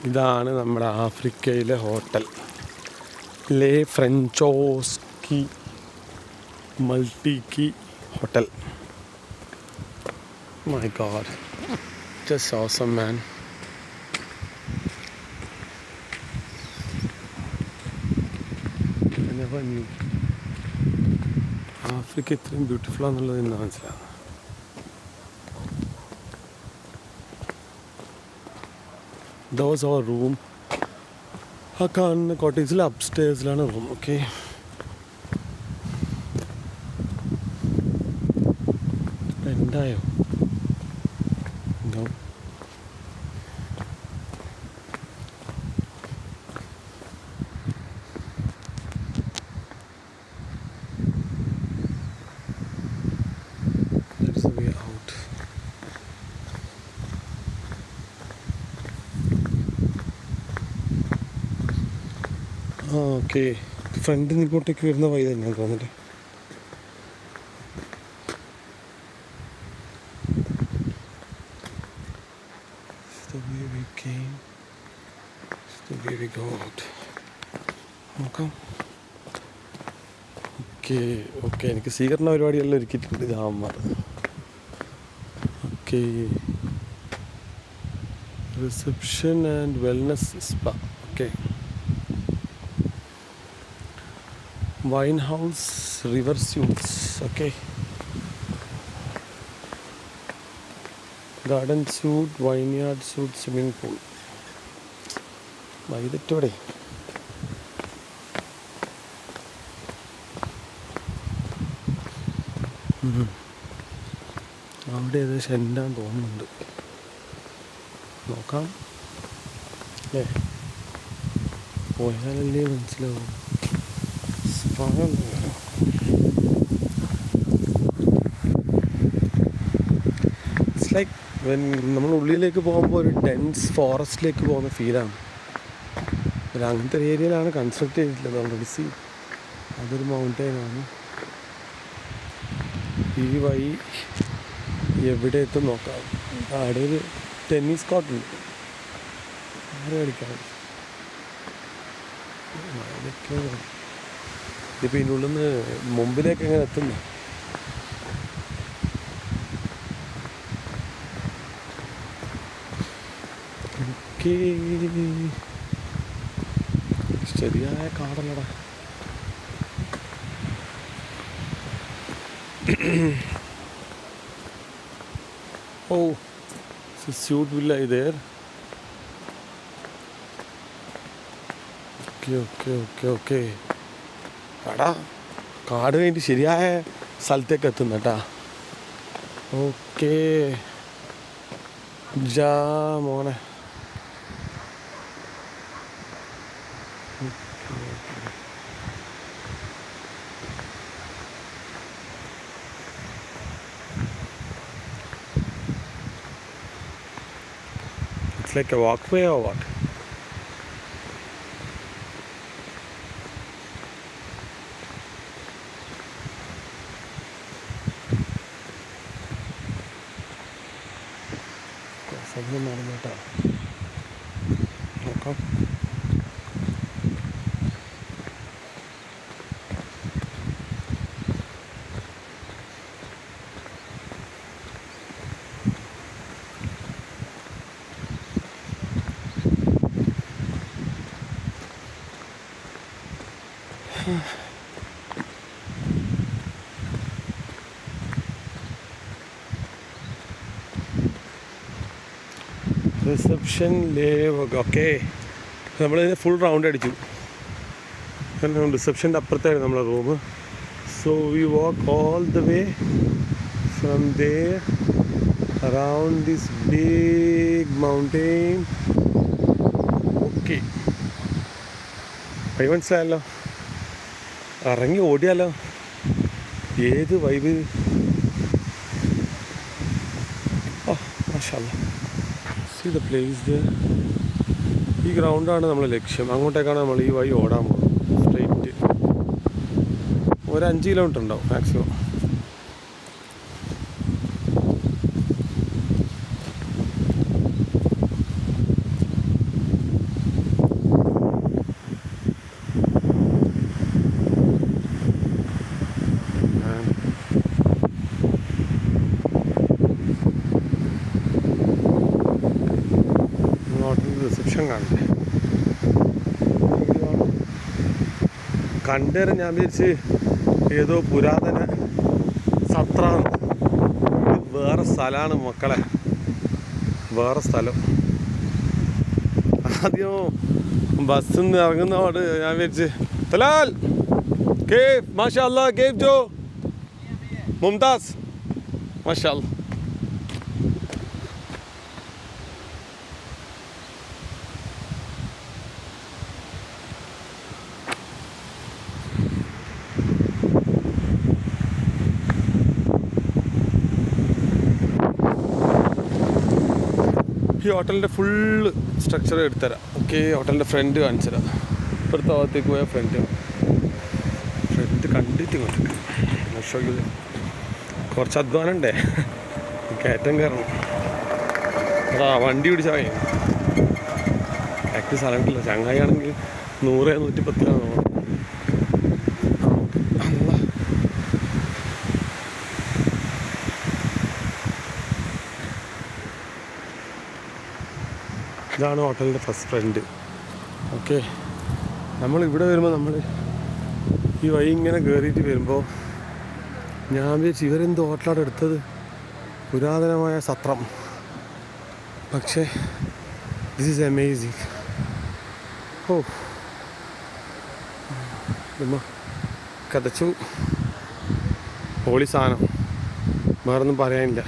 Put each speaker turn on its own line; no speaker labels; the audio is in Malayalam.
ഇതാണ് നമ്മുടെ ആഫ്രിക്കയിലെ ഹോട്ടൽ ലേ ഫ്രഞ്ചോസ്കി multi hotel. My god, just awesome man. Africa ഇത്രയും ബ്യൂട്ടിഫുൾ ആണെന്നുള്ളത് ഇന്ന് മനസ്സിലാകും. Those our room. ആ കാണുന്ന കോട്ടേജിൽ അപ്സ്റ്റേഴ്സിലാണ് റൂം. ഓക്കെ, എന്തായോ ഓക്കെ, ഫ്രണ്ടിൽ നിന്ന് ഇങ്ങോട്ടേക്ക് വരുന്ന വഴി തന്നെയാണ് തോന്നിട്ട്. നോക്കാം. ഓക്കെ ഓക്കെ, എനിക്ക് സ്വീകരണ പരിപാടിയെല്ലാം ഒരുക്കിയിട്ടുണ്ട് ജാമാർ. Okay, reception and wellness spa. Okay, wine house, river suites. Okay, garden suite, vineyard suite, swimming pool. വൈകിട്ടോടെ അവിടെ ഏകദേശം എന്താന്ന് തോന്നുന്നുണ്ട്. നോക്കാം അല്ലേ, പോയാലല്ലേ മനസ്സിലാവും. ഇറ്റ്സ് ലൈക്ക് നമ്മൾ ഉള്ളിലേക്ക് പോകുമ്പോൾ ഒരു ഡെൻസ് ഫോറസ്റ്റിലേക്ക് പോകുന്ന ഫീലാണ്. അങ്ങനത്തെ ഒരു ഏരിയയിലാണ് കൺസ്ട്രക്ട് ചെയ്തിട്ടുള്ളത് ഓൾറെഡി. സി, അതൊരു മൗണ്ടെയിനാണ്. ഈ വഴി എവിടെ എത്തും നോക്കാം. അവിടെ ഒരു ടെന്നീസ് കോർട്ടുണ്ട്, ആരെ കളിക്കാം. ഇതിപ്പോൾ ഇതിനുള്ളിൽ നിന്ന് മുമ്പിലേക്ക് എങ്ങനെ എത്തുന്നു? ശരിയായ കാടല്ലടാ. ഓ, സ്യൂട്ട് വില്ല ഇതേർ. ഓക്കെ ഓക്കെ ഓക്കെ ഓക്കെ, എടാ കാട് കഴിഞ്ഞിട്ട് ശരിയായ സ്ഥലത്തേക്ക് എത്തുന്ന കേട്ടാ. ഓക്കെ, ജാ മോനെ. It's like a walkway or what? സമയം നടന്നേട്ടാ, നോക്കാം. റിസപ്ഷൻ ലേവ്. ഓക്കെ, നമ്മളിതിന് ഫുൾ റൗണ്ട് അടിച്ചു. റിസപ്ഷൻ്റെ അപ്പുറത്തായിരുന്നു നമ്മളെ റൂം. So we walk all the way from there around this big mountain. Okay, വൈ മനസ്സിലായല്ലോ. ഇറങ്ങി ഓടിയാലോ, ഏത് വൈബ്. ഓ മാഷാഅല്ലാ, സീ ദ പ്ലേസ് ദർ. ഈ ഗ്രൗണ്ടാണ് നമ്മളെ ലക്ഷ്യം. അങ്ങോട്ടേക്കാണ് നമ്മൾ ഈ വഴി ഓടാൻ പോകുന്നത്. സ്ട്രെയിറ്റ് ഒരു 5 കിലോമീറ്റർ ഉണ്ടാവും മാക്സിമം. കാണണ്ടേ. കണ്ടേരം ഞാൻ വിചാരിച്ച് ഏതോ പുരാതന സത്രമാണ്. വേറെ സ്ഥലമാണ് മക്കളെ, വേറെ സ്ഥലം. ആദ്യം ബസ്സിൽ നിന്ന് ഇറങ്ങുന്നതോട് ഞാൻ വിചാരിച്ച് തലാൽ കേഫ് മാഷാ അല്ലാ, കേഫ് ജോ മുംതാസ് മാഷാ അല്ലാ. ഈ ഹോട്ടലിൻ്റെ ഫുള്ള് സ്ട്രക്ചർ എടുത്തുതരാം. ഓക്കെ, ഹോട്ടലിൻ്റെ ഫ്രണ്ട് കാണിച്ചു തരാം. ഇപ്പുറത്തെ ഭാഗത്തേക്ക് പോയാൽ ഫ്രണ്ട് കണ്ടിട്ട് ഇങ്ങോട്ട് ഷോയ്ക്ക് കുറച്ച് അധ്വാനം ഉണ്ടേ, കയറ്റം കയറണം. അതാ വണ്ടി പിടിച്ചാൽ ആക്ട് സ്ഥലം കിട്ടില്ല. ചങ്ങായി ആണെങ്കിൽ 100-110 ഇതാണ് ഹോട്ടലിൻ്റെ ഫസ്റ്റ് ഫ്രണ്ട്. ഓക്കെ, നമ്മളിവിടെ വരുമ്പോൾ നമ്മൾ ഈ വഴി ഇങ്ങനെ കയറിയിട്ട് വരുമ്പോൾ ഞാൻ വിചാരിച്ചു ഇവരെന്ത് ഹോട്ടലാണ് എടുത്തത്, പുരാതനമായ സത്രം. പക്ഷേ ദിസ് ഈസ് അമേസിങ്. ഓ കതച്ചു, പൊളി സാധനം, വേറൊന്നും പറയാനില്ല.